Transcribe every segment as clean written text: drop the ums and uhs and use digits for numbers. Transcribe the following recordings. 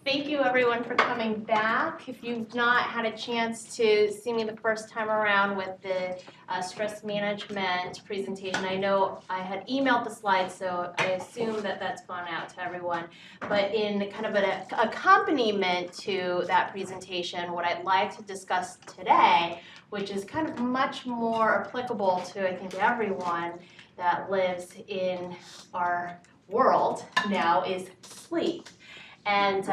Thank you everyone for coming back. If you've not had a chance to see me the first time around with the stress management presentation, I know I had emailed the slides, so I assume that that's gone out to everyone. But in kind of an accompaniment to that presentation, what I'd like to discuss today, which is kind of much more applicable to I think everyone that lives in our world now, is sleep. And,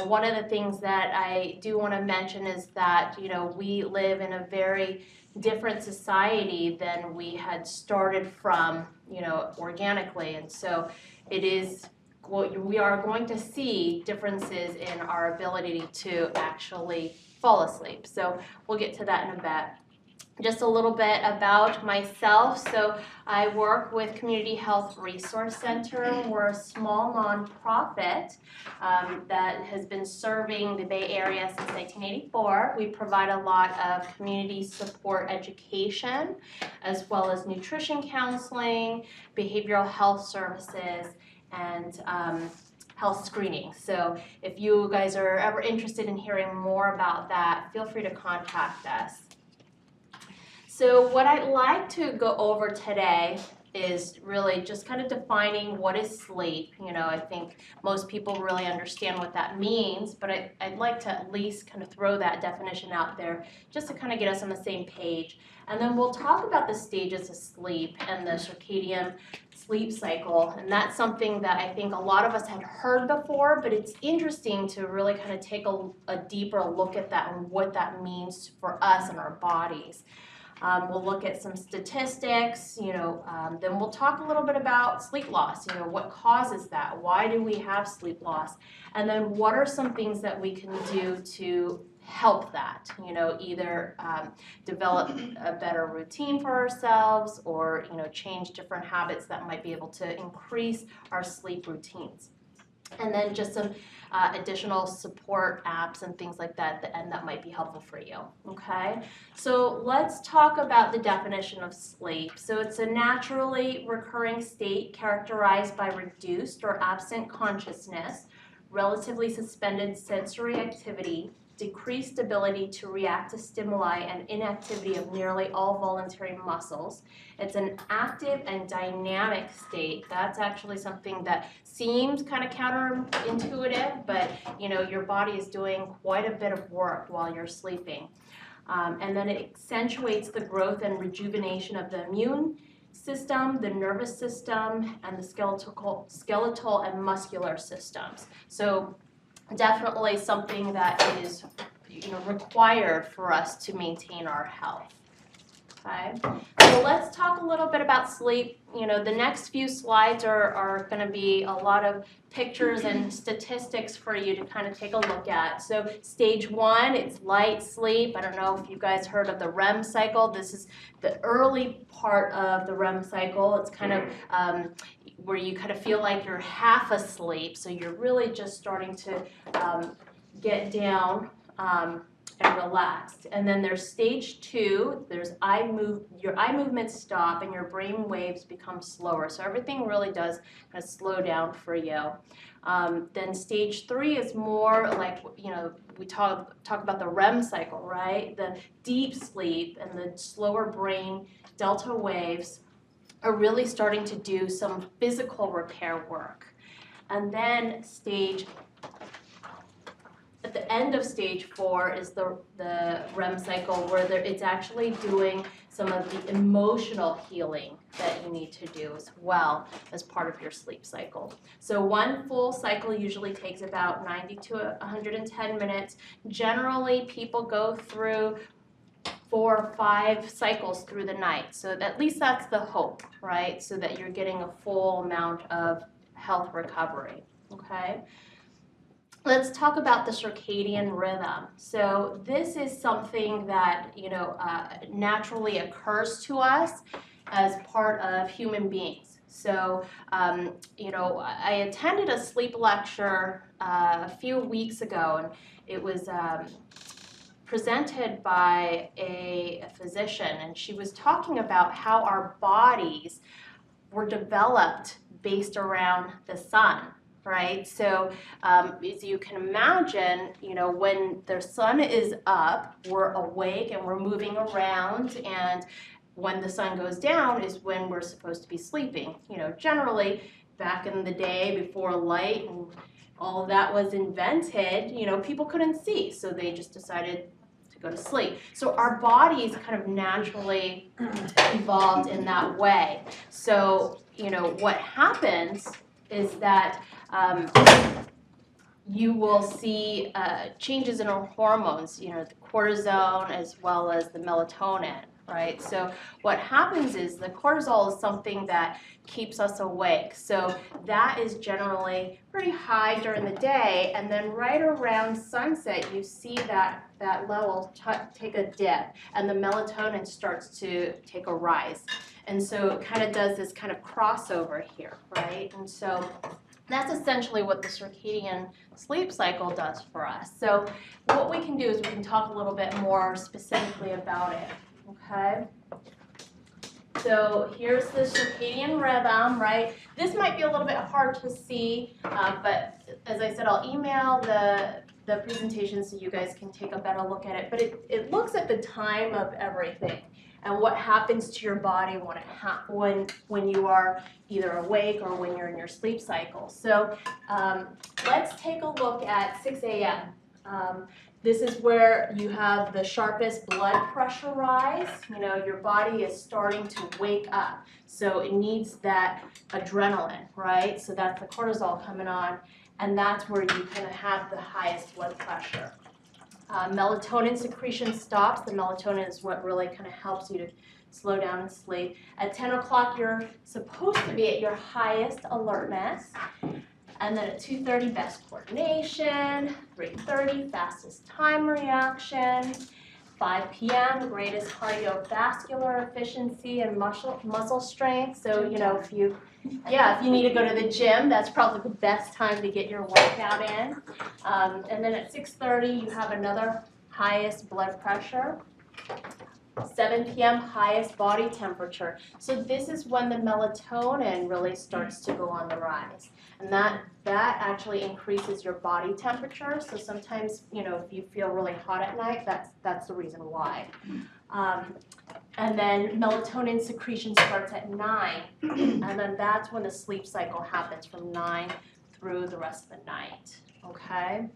one of the things that I do want to mention is that, we live in a very different society than we had started from, organically. And so we are going to see differences in our ability to actually fall asleep. So we'll get to that in a bit. Just a little bit about myself. So I work with Community Health Resource Center. We're a small nonprofit that has been serving the Bay Area since 1984. We provide a lot of community support education, as well as nutrition counseling, behavioral health services, and health screening. So if you guys are ever interested in hearing more about that, feel free to contact us. So what I'd like to go over today is really just kind of defining what is sleep. I think most people really understand what that means, but I'd like to at least kind of throw that definition out there just to kind of get us on the same page. And then we'll talk about the stages of sleep and the circadian sleep cycle, and that's something that I think a lot of us had heard before, but it's interesting to really kind of take a deeper look at that and what that means for us and our bodies. We'll look at some statistics, then we'll talk a little bit about sleep loss, what causes that, why do we have sleep loss, and then what are some things that we can do to help that, either develop a better routine for ourselves or, change different habits that might be able to increase our sleep routines. And then just some additional support apps and things like that, and that might be helpful for you, okay? So let's talk about the definition of sleep. So it's a naturally recurring state characterized by reduced or absent consciousness, relatively suspended sensory activity, decreased ability to react to stimuli, and inactivity of nearly all voluntary muscles. It's an active and dynamic state. That's actually something that seems kind of counterintuitive, but your body is doing quite a bit of work while you're sleeping. And then it accentuates the growth and rejuvenation of the immune system, the nervous system, and the skeletal and muscular systems. So definitely something that is required for us to maintain our health. Okay, so let's talk a little bit about sleep. The next few slides are going to be a lot of pictures and statistics for you to kind of take a look at. So stage 1, it's light sleep. I don't know if you guys heard of the REM cycle. This is the early part of the REM cycle. It's kind of where you kind of feel like you're half asleep, so you're really just starting to get down and relaxed. And then there's stage 2, there's your eye movements stop and your brain waves become slower. So everything really does kind of slow down for you. Then stage 3 is more like, we talk about the REM cycle, right? The deep sleep and the slower brain delta waves are really starting to do some physical repair work. And then at the end of stage 4 is the REM cycle, where it's actually doing some of the emotional healing that you need to do as well as part of your sleep cycle. So one full cycle usually takes about 90 to 110 minutes. Generally, people go through 4 or 5 cycles through the night. So at least that's the hope, right? So that you're getting a full amount of health recovery, okay? Let's talk about the circadian rhythm. So this is something that naturally occurs to us as part of human beings. So I attended a sleep lecture a few weeks ago, and it was presented by a physician, and she was talking about how our bodies were developed based around the sun. right? So as you can imagine, when the sun is up, we're awake and we're moving around, and when the sun goes down is when we're supposed to be sleeping. Generally back in the day before light and all of that was invented, people couldn't see, so they just decided to go to sleep. So our bodies kind of naturally evolved in that way. So, what happens is that you will see changes in our hormones, the cortisol as well as the melatonin, right? So what happens is the cortisol is something that keeps us awake. So that is generally pretty high during the day, and then right around sunset, you see that level take a dip, and the melatonin starts to take a rise. And so it kind of does this kind of crossover here, right? And so that's essentially what the circadian sleep cycle does for us. So what we can do is we can talk a little bit more specifically about it, okay? So here's the circadian rhythm, right? This might be a little bit hard to see, but as I said, I'll email the presentation so you guys can take a better look at it. But it looks at the time of everything and what happens to your body when you are either awake or when you're in your sleep cycle. So let's take a look at 6 a.m. This is where you have the sharpest blood pressure rise. Your body is starting to wake up. So it needs that adrenaline, right? So that's the cortisol coming on, and that's where you kind of have the highest blood pressure. Melatonin secretion stops. The melatonin is what really kind of helps you to slow down and sleep. At 10 o'clock, you're supposed to be at your highest alertness. And then at 2:30, best coordination. 3:30, fastest time reaction. 5 p.m., greatest cardiovascular efficiency and muscle strength. So, if you need to go to the gym, that's probably the best time to get your workout in. And then at 6:30, you have another highest blood pressure. 7 p.m., highest body temperature. So this is when the melatonin really starts to go on the rise. And that actually increases your body temperature. So sometimes, if you feel really hot at night, that's the reason why. And then melatonin secretion starts at 9. And then that's when the sleep cycle happens from 9 through the rest of the night. Okay?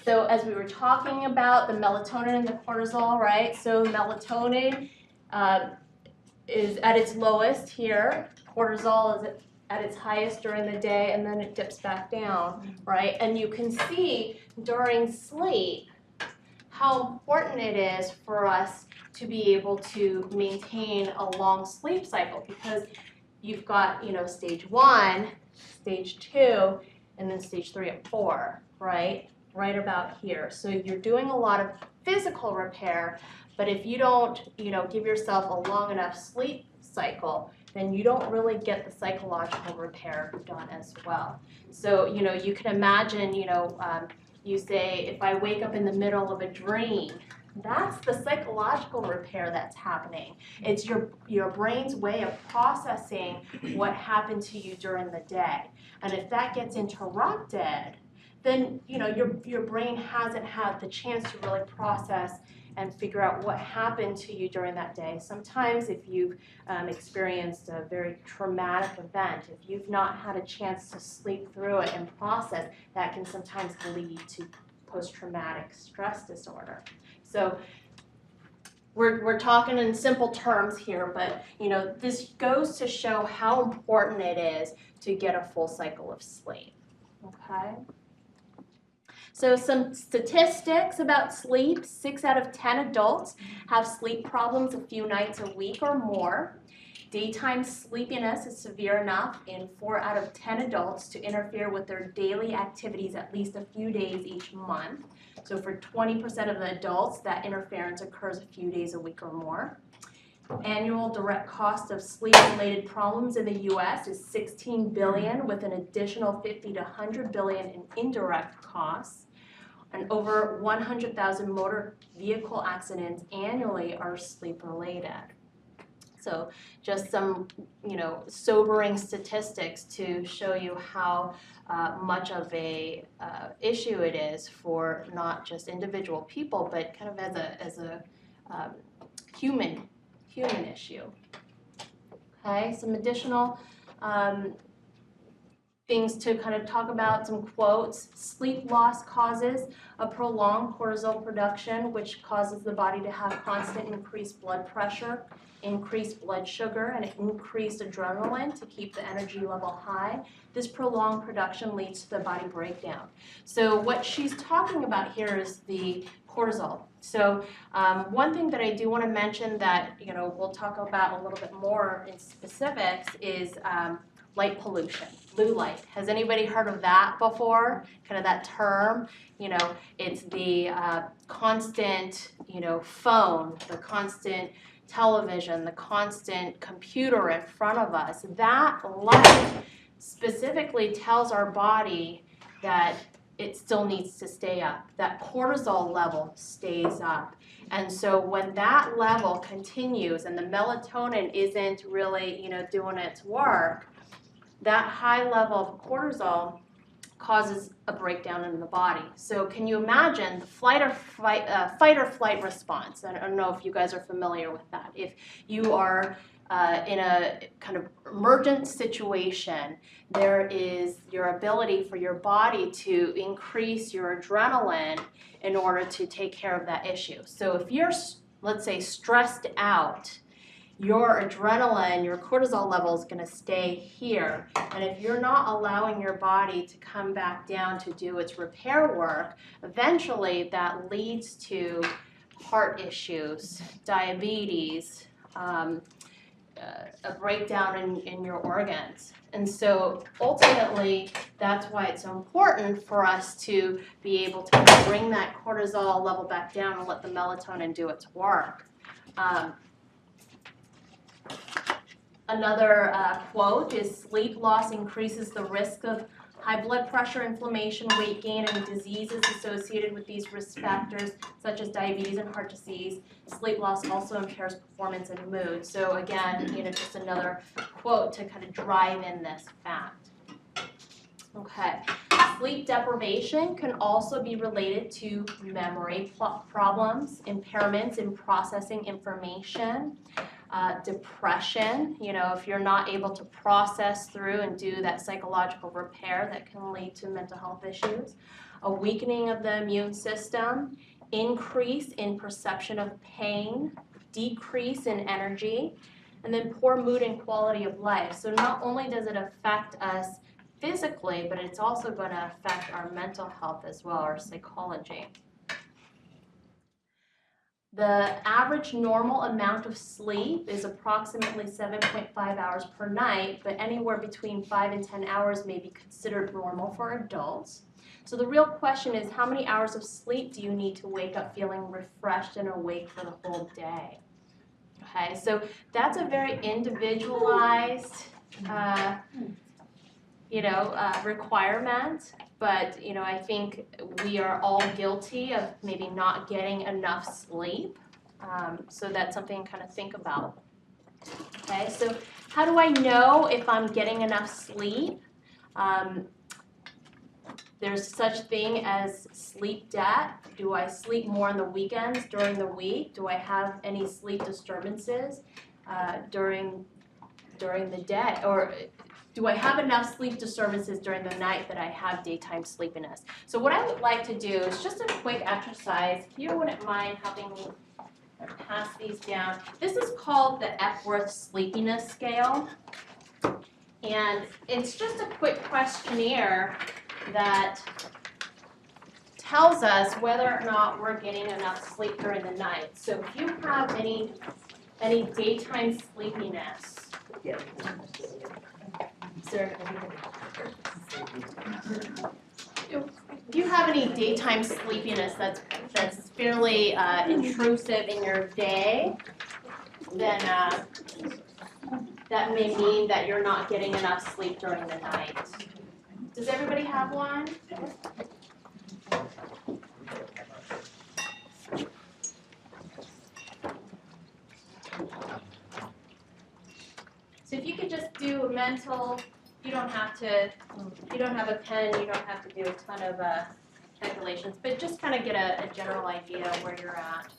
So as we were talking about the melatonin and the cortisol, right? So melatonin is at its lowest here. Cortisol is at its highest during the day, and then it dips back down, right? And you can see during sleep how important it is for us to be able to maintain a long sleep cycle, because you've got, stage 1, stage 2, and then stage 3 and 4, right? Right about here. So you're doing a lot of physical repair, but if you don't, give yourself a long enough sleep cycle, then you don't really get the psychological repair done as well. So, you can imagine, you say, if I wake up in the middle of a dream, that's the psychological repair that's happening. It's your brain's way of processing what happened to you during the day. And if that gets interrupted, then your brain hasn't had the chance to really process and figure out what happened to you during that day. Sometimes if you've experienced a very traumatic event, if you've not had a chance to sleep through it and process, that can sometimes lead to post-traumatic stress disorder. So we're talking in simple terms here, but this goes to show how important it is to get a full cycle of sleep. Okay? So some statistics about sleep: 6 out of 10 adults have sleep problems a few nights a week or more. Daytime sleepiness is severe enough in 4 out of 10 adults to interfere with their daily activities at least a few days each month. So for 20% of the adults, that interference occurs a few days a week or more. Annual direct cost of sleep-related problems in the U.S. is $16 billion, with an additional $50 to $100 billion in indirect costs. And over 100,000 motor vehicle accidents annually are sleep-related. So just some, sobering statistics to show you how much of a issue it is for not just individual people, but kind of as a human issue. Okay, some additional things to kind of talk about, some quotes. Sleep loss causes a prolonged cortisol production, which causes the body to have constant increased blood pressure, increased blood sugar, and increased adrenaline to keep the energy level high. This prolonged production leads to the body breakdown. So what she's talking about here is the cortisol. So one thing that I do want to mention that we'll talk about a little bit more in specifics is light pollution, blue light. Has anybody heard of that before? Kind of that term? It's the constant, phone, the constant television, the constant computer in front of us. That light specifically tells our body that it still needs to stay up. That cortisol level stays up. And so when that level continues and the melatonin isn't really, doing its work, that high level of cortisol causes a breakdown in the body. So can you imagine the fight or flight response? I don't know if you guys are familiar with that. If you are in a kind of emergent situation, there is your ability for your body to increase your adrenaline in order to take care of that issue. So if you're, let's say, stressed out, your adrenaline, your cortisol level is going to stay here. And if you're not allowing your body to come back down to do its repair work, eventually that leads to heart issues, diabetes, a breakdown in your organs. And so ultimately, that's why it's so important for us to be able to bring that cortisol level back down and let the melatonin do its work. Another quote is, sleep loss increases the risk of high blood pressure, inflammation, weight gain, and diseases associated with these risk factors, such as diabetes and heart disease. Sleep loss also impairs performance and mood. So again, just another quote to kind of drive in this fact. Okay. Sleep deprivation can also be related to memory problems, impairments in processing information, depression, if you're not able to process through and do that psychological repair, that can lead to mental health issues, a weakening of the immune system, increase in perception of pain, decrease in energy, and then poor mood and quality of life. So not only does it affect us physically, but it's also going to affect our mental health as well, our psychology. The average normal amount of sleep is approximately 7.5 hours per night, but anywhere between 5 and 10 hours may be considered normal for adults. So the real question is, how many hours of sleep do you need to wake up feeling refreshed and awake for the whole day? Okay, so that's a very individualized requirement, but I think we are all guilty of maybe not getting enough sleep, so that's something to kind of think about. Okay, so how do I know if I'm getting enough sleep? There's such thing as sleep debt. Do I sleep more on the weekends during the week? Do I have any sleep disturbances during the day? Or do I have enough sleep disturbances during the night that I have daytime sleepiness? So what I would like to do is just a quick exercise. If you wouldn't mind helping me pass these down. This is called the Epworth Sleepiness Scale. And it's just a quick questionnaire that tells us whether or not we're getting enough sleep during the night. So if you have any daytime sleepiness, if you have any daytime sleepiness that's fairly intrusive in your day, then that may mean that you're not getting enough sleep during the night. Does everybody have one? mental. You don't have to, if you don't have a pen, you don't have to do a ton of calculations, but just kind of get a general idea of where you're at.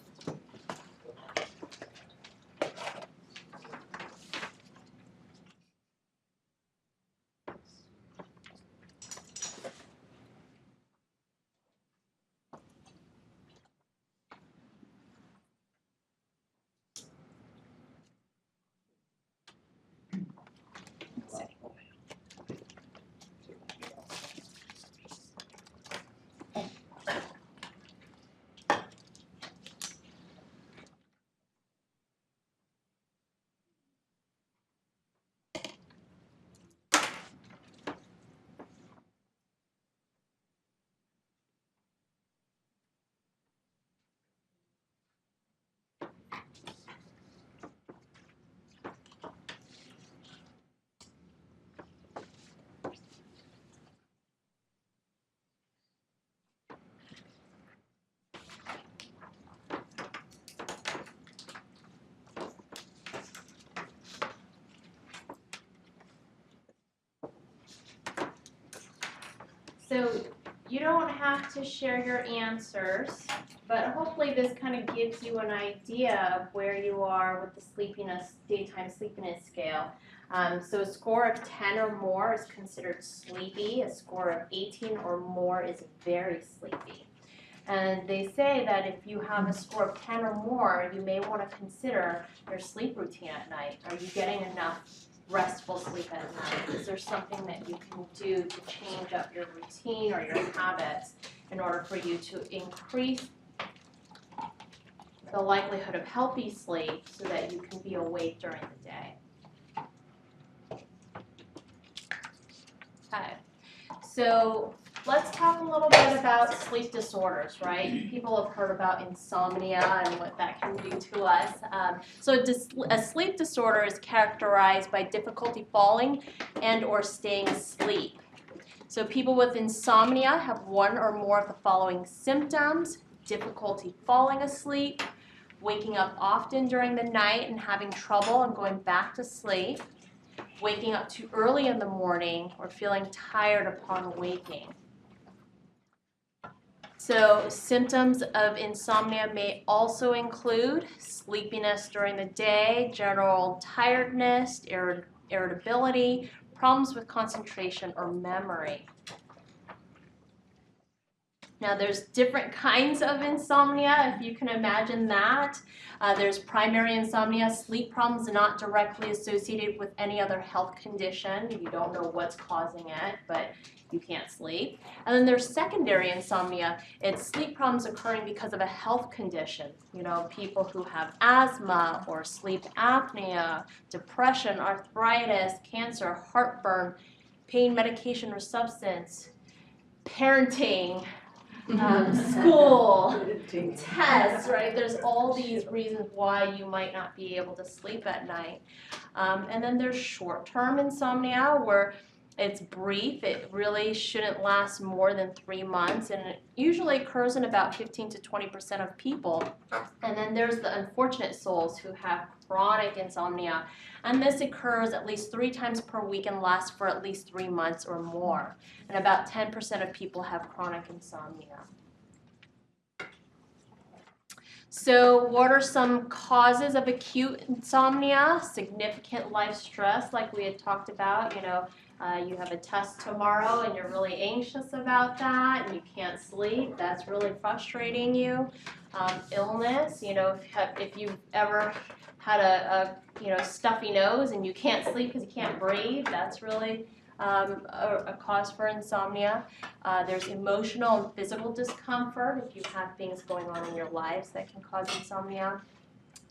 So you don't have to share your answers, but hopefully this kind of gives you an idea of where you are with the sleepiness, daytime sleepiness scale. So a score of 10 or more is considered sleepy. A score of 18 or more is very sleepy. And they say that if you have a score of 10 or more, you may want to consider your sleep routine at night. Are you getting enough restful sleep at night? Is there something that you can do to change up your routine or your habits in order for you to increase the likelihood of healthy sleep so that you can be awake during the day? Okay, so let's talk a little bit about sleep disorders, right? People have heard about insomnia and what that can do to us. So a sleep disorder is characterized by difficulty falling and or staying asleep. So people with insomnia have one or more of the following symptoms: difficulty falling asleep, waking up often during the night and having trouble and going back to sleep, waking up too early in the morning, or feeling tired upon waking. So symptoms of insomnia may also include sleepiness during the day, general tiredness, irritability, problems with concentration or memory. Now there's different kinds of insomnia, if you can imagine that. There's primary insomnia, sleep problems not directly associated with any other health condition. You don't know what's causing it, but you can't sleep. And then there's secondary insomnia. It's sleep problems occurring because of a health condition. You know, people who have asthma or sleep apnea, depression, arthritis, cancer, heartburn, pain medication or substance, parenting, school, tests, right? There's all these reasons why you might not be able to sleep at night. And then there's short-term insomnia, where it's brief. It really shouldn't last more than 3 months, and it usually occurs in about 15 to 20% of people. And then there's the unfortunate souls who have chronic insomnia, and this occurs at least 3 times per week and lasts for at least 3 months or more. And about 10% of people have chronic insomnia. So what are some causes of acute insomnia? Significant life stress, like we had talked about. You know, you have a test tomorrow and you're really anxious about that and you can't sleep. That's really frustrating you. Illness, you know, if you've ever had a stuffy nose and you can't sleep because you can't breathe, that's really a cause for insomnia. There's emotional and physical discomfort if you have things going on in your lives that can cause insomnia.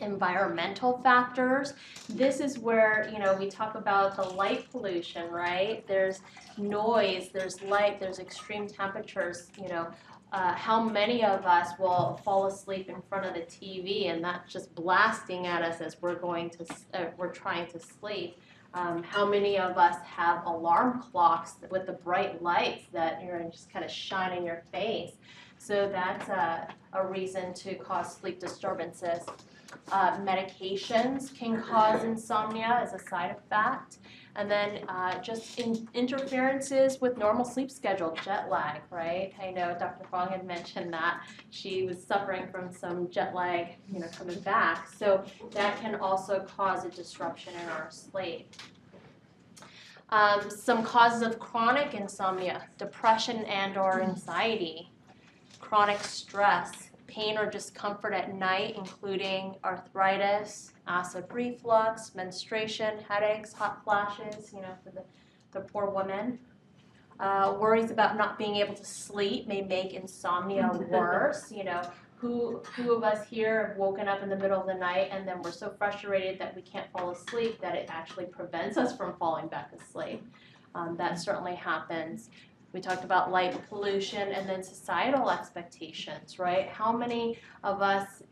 Environmental factors. This is where, you know, we talk about the light pollution, right? There's noise, there's light, there's extreme temperatures, you know. How many of us will fall asleep in front of the TV and that's just blasting at us as we're trying to sleep? How many of us have alarm clocks with the bright lights that just kind of shine in your face? So that's a reason to cause sleep disturbances. Medications can cause insomnia as a side effect. And then just interferences with normal sleep schedule, jet lag, right? I know Dr. Fong had mentioned that she was suffering from some jet lag, coming back. So that can also cause a disruption in our sleep. Some causes of chronic insomnia: depression and/or anxiety, chronic stress, pain or discomfort at night, including arthritis, acid reflux, menstruation, headaches, hot flashes, for the poor women. Worries about not being able to sleep may make insomnia worse. Who of us here have woken up in the middle of the night and then we're so frustrated that we can't fall asleep that it actually prevents us from falling back asleep? That certainly happens. We talked about light pollution and then societal expectations, right? How many of us,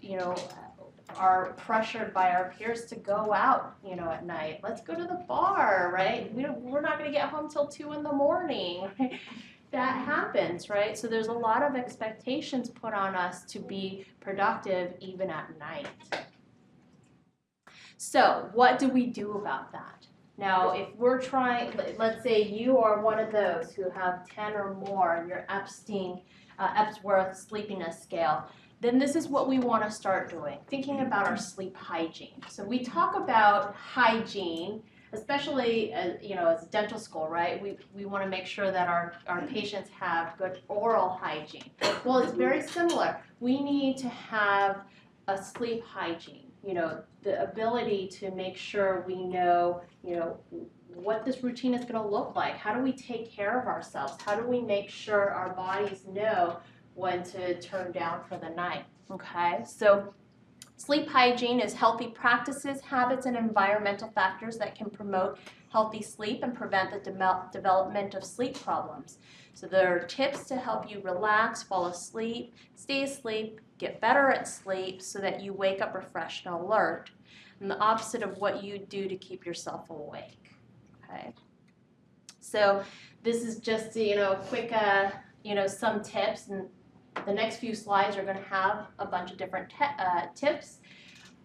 are pressured by our peers to go out, at night? Let's go to the bar, right? We're not going to get home till 2 in the morning. Right? That happens, right? So there's a lot of expectations put on us to be productive even at night. So what do we do about that? Now, if we're trying, let's say you are one of those who have 10 or more in your Epworth sleepiness scale, then this is what we want to start doing, thinking about our sleep hygiene. So we talk about hygiene, especially as a dental school, right? We want to make sure that our patients have good oral hygiene. Well, it's very similar. We need to have a sleep hygiene, the ability to make sure we know, what this routine is going to look like. How do we take care of ourselves? How do we make sure our bodies know when to turn down for the night? Okay, so sleep hygiene is healthy practices, habits, and environmental factors that can promote healthy sleep and prevent the development of sleep problems. So there are tips to help you relax, fall asleep, stay asleep, get better at sleep so that you wake up refreshed and alert, and the opposite of what you do to keep yourself awake. Okay. So this is just quick some tips, and the next few slides are going to have a bunch of different tips.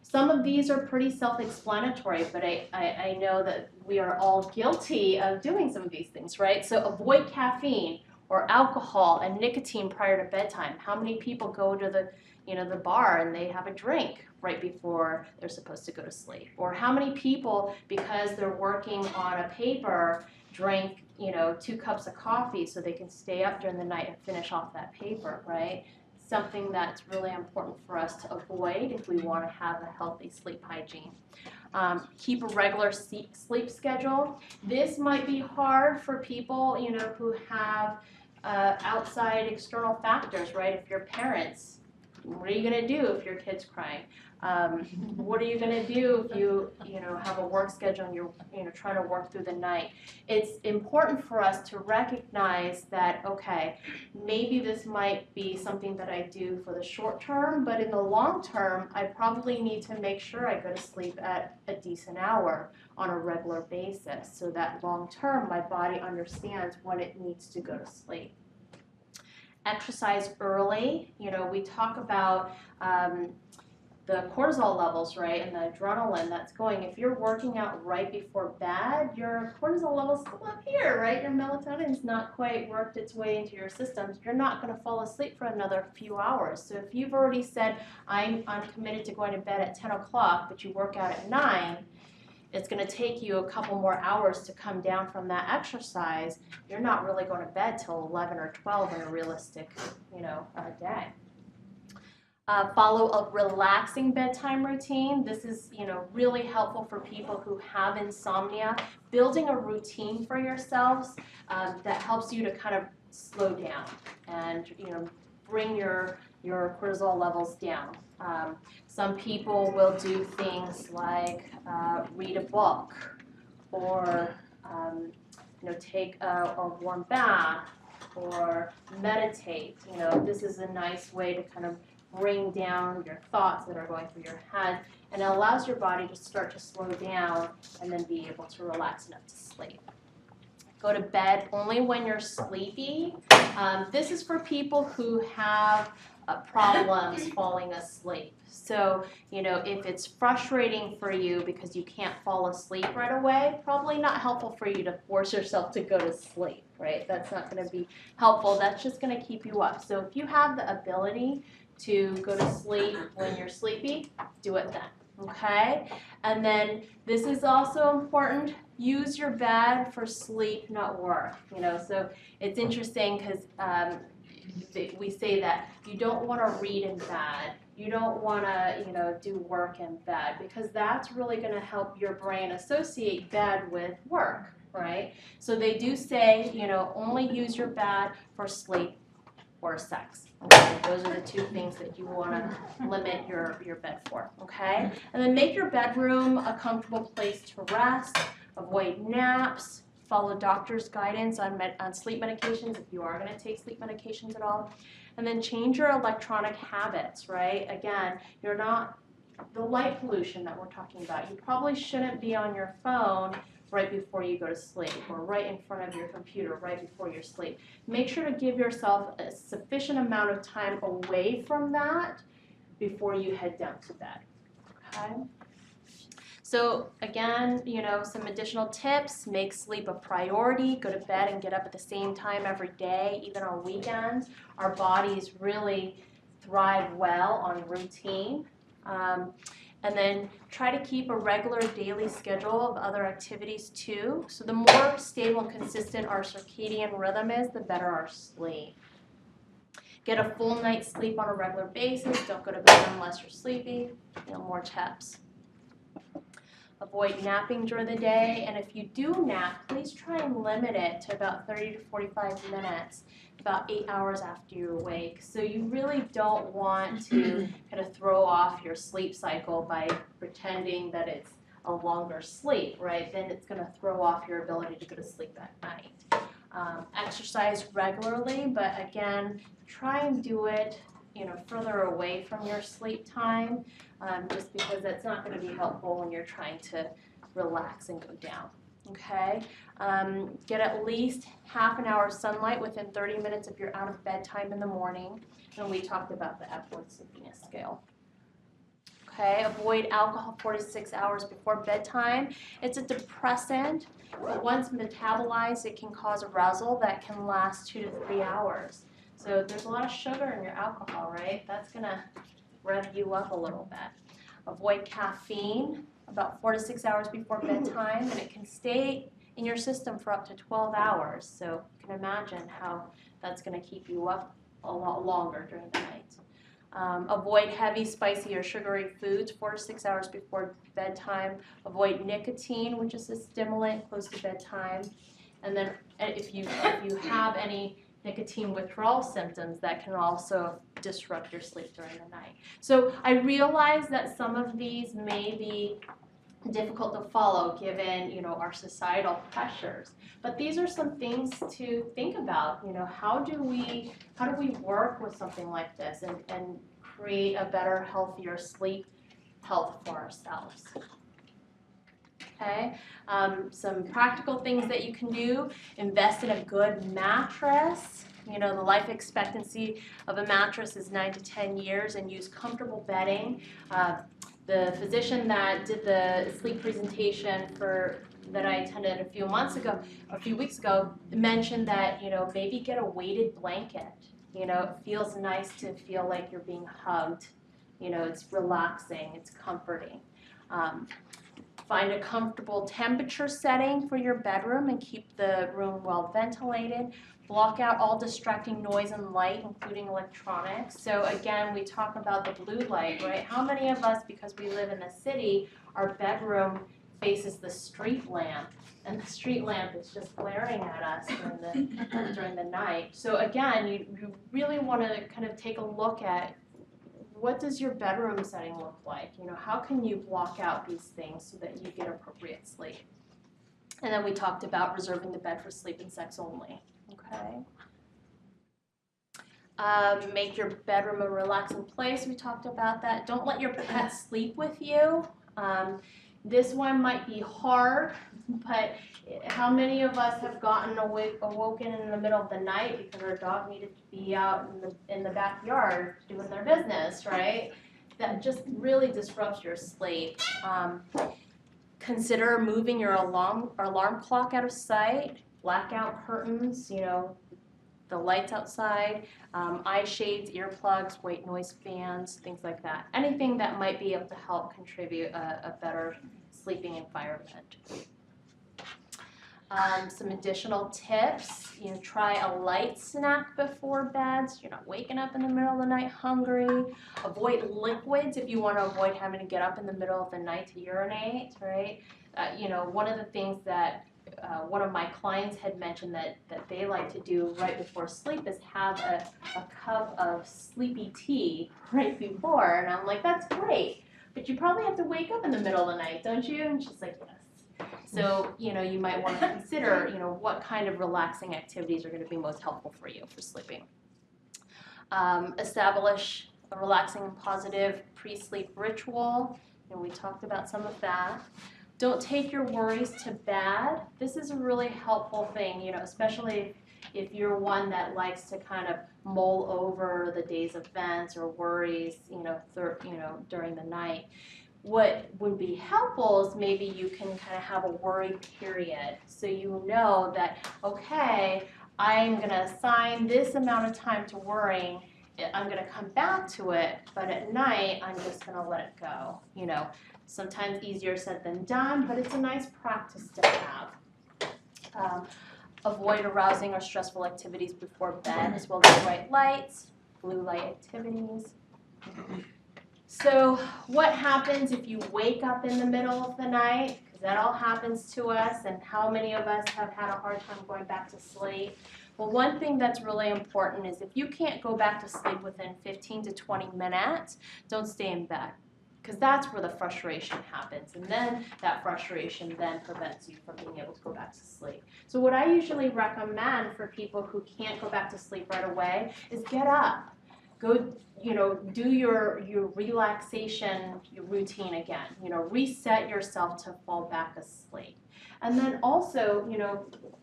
Some of these are pretty self-explanatory, but I know that we are all guilty of doing some of these things, right? So avoid caffeine or alcohol and nicotine prior to bedtime. How many people go to the bar and they have a drink right before they're supposed to go to sleep? Or how many people, because they're working on a paper, drink 2 cups of coffee so they can stay up during the night and finish off that paper, right? Something that's really important for us to avoid if we want to have a healthy sleep hygiene. Keep a regular sleep schedule. This might be hard for people, who have outside external factors, right? If you're parents, what are you going to do if your kid's crying? What are you going to do if you have a work schedule and you're trying to work through the night? It's important for us to recognize that, okay, maybe this might be something that I do for the short term, but in the long term, I probably need to make sure I go to sleep at a decent hour on a regular basis so that long term my body understands when it needs to go to sleep. Exercise early. We talk about the cortisol levels, right, and the adrenaline that's going. If you're working out right before bed, your cortisol level's still up here, right? Your melatonin's not quite worked its way into your systems. You're not going to fall asleep for another few hours. So if you've already said, I'm committed to going to bed at 10 o'clock, but you work out at 9, it's going to take you a couple more hours to come down from that exercise. You're not really going to bed till 11 or 12 in a realistic, day. Follow a relaxing bedtime routine. This is, really helpful for people who have insomnia. Building a routine for yourselves that helps you to kind of slow down and, bring your cortisol levels down. Some people will do things like read a book or, take a warm bath or meditate. This is a nice way to kind of bring down your thoughts that are going through your head, and it allows your body to start to slow down and then be able to relax enough to sleep. Go to bed only when you're sleepy. This is for people who have problems falling asleep. So, you know, if it's frustrating for you because you can't fall asleep right away, probably not helpful for you to force yourself to go to sleep, right? That's not going to be helpful. That's just going to keep you up. So if you have the ability to go to sleep when you're sleepy, do it then, okay? And then this is also important. Use your bed for sleep, not work. You know, so it's interesting because we say that you don't want to read in bed. You don't want to, you know, do work in bed because that's really going to help your brain associate bed with work, right? So they do say, you know, only use your bed for sleep or sex. Okay? Those are the two things that you want to limit your bed for, okay? And then make your bedroom a comfortable place to rest, avoid naps, follow doctor's guidance on sleep medications if you are going to take sleep medications at all, and then change your electronic habits, right? Again, you're not, the light pollution that we're talking about, you probably shouldn't be on your phone right before you go to sleep or right in front of your computer right before you sleep. Make sure to give yourself a sufficient amount of time away from that before you head down to bed, okay? So again, you know, some additional tips: make sleep a priority, go to bed and get up at the same time every day, even on weekends. Our bodies really thrive well on routine. And then try to keep a regular daily schedule of other activities too. So the more stable and consistent our circadian rhythm is, the better our sleep. Get a full night's sleep on a regular basis. Don't go to bed unless you're sleepy. You know, more tips. Avoid napping during the day, and if you do nap, please try and limit it to about 30 to 45 minutes, about 8 hours after you're awake. So you really don't want to kind of throw off your sleep cycle by pretending that it's a longer sleep, right? Then it's going to throw off your ability to go to sleep at night. Exercise regularly, but again, try and do it, you know, further away from your sleep time, just because that's not going to be helpful when you're trying to relax and go down, okay? Get at least half an hour of sunlight within 30 minutes if you're out of bedtime in the morning, and we talked about the Epworth Sleepiness Scale. Okay, avoid alcohol 4 to 6 hours before bedtime. It's a depressant, but once metabolized, it can cause arousal that can last 2 to 3 hours. So there's a lot of sugar in your alcohol, right? That's going to rev you up a little bit. Avoid caffeine about 4 to 6 hours before bedtime, and it can stay in your system for up to 12 hours. So you can imagine how that's going to keep you up a lot longer during the night. Avoid heavy, spicy, or sugary foods 4 to 6 hours before bedtime. Avoid nicotine, which is a stimulant, close to bedtime. And then if you have any nicotine withdrawal symptoms, that can also disrupt your sleep during the night. So I realize that some of these may be difficult to follow given, you know, our societal pressures, but these are some things to think about. You know, how do we work with something like this and create a better, healthier sleep health for ourselves? Okay, some practical things that you can do: invest in a good mattress. You know, the life expectancy of a mattress is 9 to 10 years, and use comfortable bedding. The physician that did the sleep presentation that I attended a few weeks ago, mentioned that, you know, maybe get a weighted blanket. You know, it feels nice to feel like you're being hugged. You know, it's relaxing, it's comforting. Find a comfortable temperature setting for your bedroom and keep the room well ventilated. Block out all distracting noise and light, including electronics. So again, we talk about the blue light, right? How many of us, because we live in the city, our bedroom faces the street lamp, and the street lamp is just glaring at us during the night. So again, you really want to kind of take a look at, what does your bedroom setting look like? You know, how can you block out these things so that you get appropriate sleep? And then we talked about reserving the bed for sleep and sex only. Okay. Make your bedroom a relaxing place. We talked about that. Don't let your pet sleep with you. This one might be hard, but how many of us have gotten awoken in the middle of the night because our dog needed to be out in the backyard doing their business, right? That just really disrupts your sleep. Consider moving your alarm clock out of sight, blackout curtains, the lights outside, eye shades, earplugs, white noise fans, things like that. Anything that might be able to help contribute a better sleeping environment. Some additional tips, try a light snack before bed so you're not waking up in the middle of the night hungry. Avoid liquids if you want to avoid having to get up in the middle of the night to urinate, right? One of the things that one of my clients had mentioned that they like to do right before sleep is have a cup of sleepy tea right before. And I'm like, that's great, but you probably have to wake up in the middle of the night, don't you? And she's like, yes. So, you might want to consider, what kind of relaxing activities are going to be most helpful for you for sleeping. Establish a relaxing and positive pre-sleep ritual. We talked about some of that. Don't take your worries to bed. This is a really helpful thing, especially if you're one that likes to kind of mull over the day's events or worries, during the night. What would be helpful is maybe you can kind of have a worry period. So you know that, okay, I'm going to assign this amount of time to worrying. I'm going to come back to it, but at night, I'm just going to let it go. Sometimes easier said than done, but it's a nice practice to have. Avoid arousing or stressful activities before bed, as well as bright lights, blue light activities. So what happens if you wake up in the middle of the night? Because that all happens to us, and how many of us have had a hard time going back to sleep? Well, one thing that's really important is if you can't go back to sleep within 15 to 20 minutes, don't stay in bed, because that's where the frustration happens, and then that frustration then prevents you from being able to go back to sleep. So what I usually recommend for people who can't go back to sleep right away is get up. Go, do your relaxation routine again. Reset yourself to fall back asleep. And then also,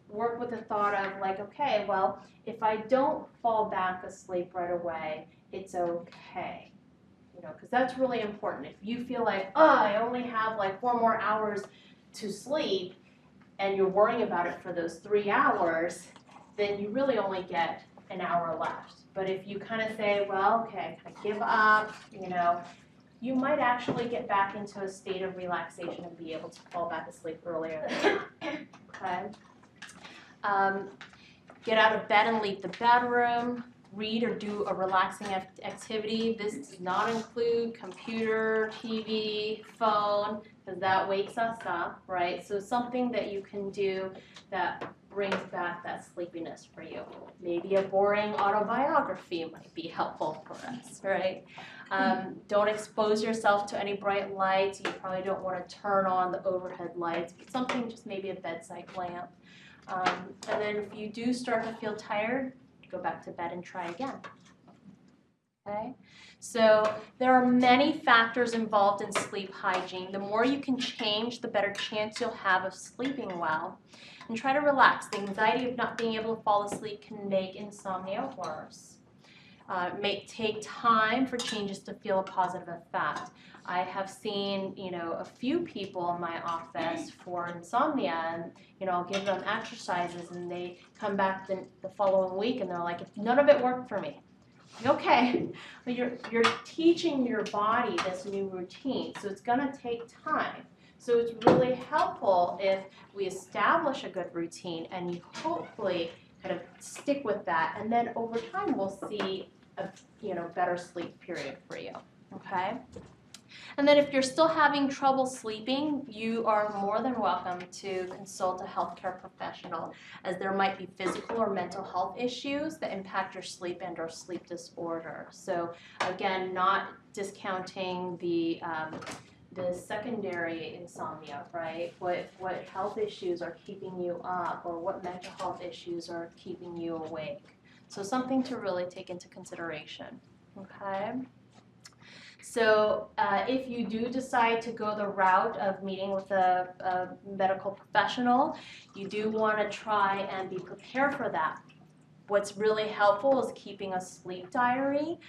work with the thought of like, okay, well, if I don't fall back asleep right away, it's okay. Because that's really important. If you feel like, oh, I only have like 4 more hours to sleep, and you're worrying about it for those 3 hours, then you really only get an hour left. But if you kind of say, well, okay, I give up, you might actually get back into a state of relaxation and be able to fall back asleep earlier. Okay. Get out of bed and leave the bedroom. Read or do a relaxing activity. This does not include computer, TV, phone, because that wakes us up, right? So something that you can do that brings back that sleepiness for you. Maybe a boring autobiography might be helpful for us, right? Don't expose yourself to any bright lights. You probably don't want to turn on the overhead lights, but something, just maybe a bedside lamp. And then if you do start to feel tired, go back to bed and try again. Okay? So there are many factors involved in sleep hygiene. The more you can change, the better chance you'll have of sleeping well. And try to relax. The anxiety of not being able to fall asleep can make insomnia worse. It may take time for changes to feel a positive effect. I have seen, a few people in my office for insomnia, and, I'll give them exercises, and they come back the following week, and they're like, none of it worked for me. Okay, but you're teaching your body this new routine, so it's going to take time. So it's really helpful if we establish a good routine, and you hopefully kind of stick with that, and then over time we'll see a better sleep period for you. Okay. And then if you're still having trouble sleeping, you are more than welcome to consult a healthcare professional, as there might be physical or mental health issues that impact your sleep and or sleep disorder. So again, not discounting the secondary insomnia, right? What health issues are keeping you up, or what mental health issues are keeping you awake. So something to really take into consideration, okay? So if you do decide to go the route of meeting with a medical professional, you do want to try and be prepared for that. What's really helpful is keeping a sleep diary,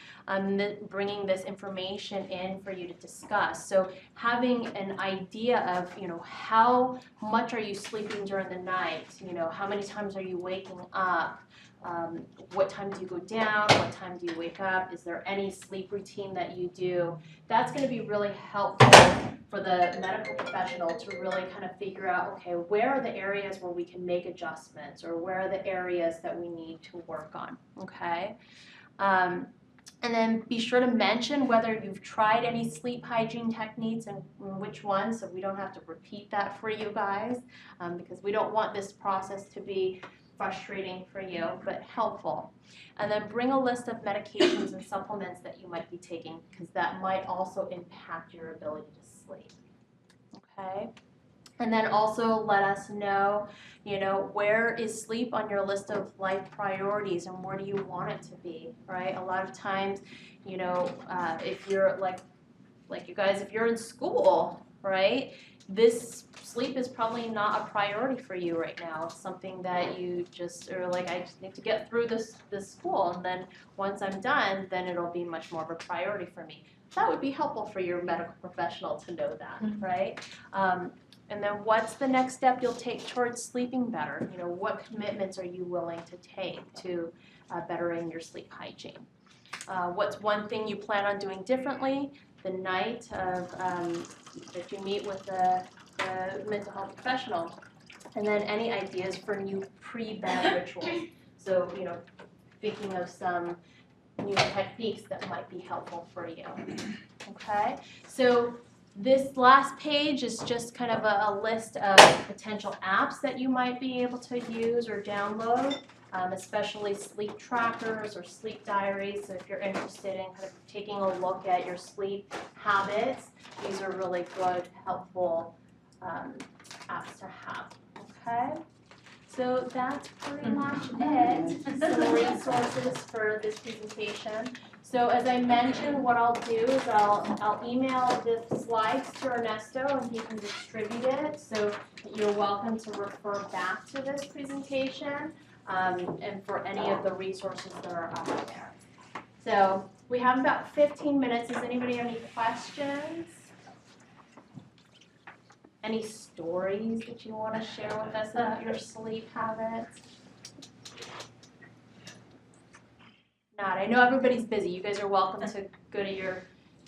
bringing this information in for you to discuss. So having an idea of, how much are you sleeping during the night? How many times are you waking up? What time do you go down? What time do you wake up? Is there any sleep routine that you do? That's going to be really helpful for the medical professional to really kind of figure out, okay, where are the areas where we can make adjustments, or where are the areas that we need to work on, okay? And then be sure to mention whether you've tried any sleep hygiene techniques and which ones, so we don't have to repeat that for you guys, because we don't want this process to be frustrating for you, but helpful. And then bring a list of medications and supplements that you might be taking, because that might also impact your ability to sleep. Okay? And then also let us know, where is sleep on your list of life priorities, and where do you want it to be, right? A lot of times, if you're like you guys, if you're in school, right, this sleep is probably not a priority for you right now. It's something that you just are like, I just need to get through this school, and then once I'm done, then it'll be much more of a priority for me. That would be helpful for your medical professional to know that, right? And then what's the next step you'll take towards sleeping better? What commitments are you willing to take to bettering your sleep hygiene? What's one thing you plan on doing differently the night of that you meet with the mental health professional? And then any ideas for new pre-bed rituals? So, thinking of some new techniques that might be helpful for you. Okay? So this last page is just kind of a list of potential apps that you might be able to use or download. Especially sleep trackers or sleep diaries. So if you're interested in kind of taking a look at your sleep habits, these are really good, helpful apps to have. Okay? So that's pretty much it. Some resources for this presentation. So as I mentioned, what I'll do is I'll email the slides to Ernesto, and he can distribute it. So you're welcome to refer back to this presentation. And for any of the resources that are out there. So we have about 15 minutes. Does anybody have any questions? Any stories that you want to share with us about your sleep habits? Not. I know everybody's busy. You guys are welcome to go to your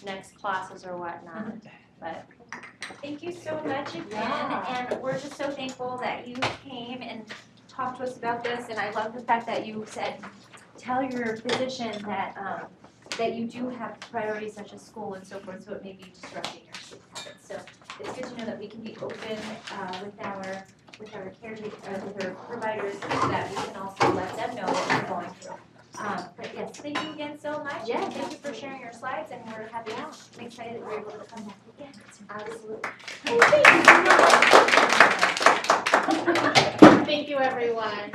next classes or whatnot. But thank you so much again, and we're just so thankful that you came and talk to us about this, and I love the fact that you said, tell your physician that that you do have priorities such as school and so forth, so it may be disrupting your sleep habits. So it's good to know that we can be open with our with our providers, so that we can also let them know what we're going through. But yes, thank you again so much. Yeah. And thank you for sharing your slides, and we're happy and excited that we're able to come back again. Absolutely. Thank you, everyone.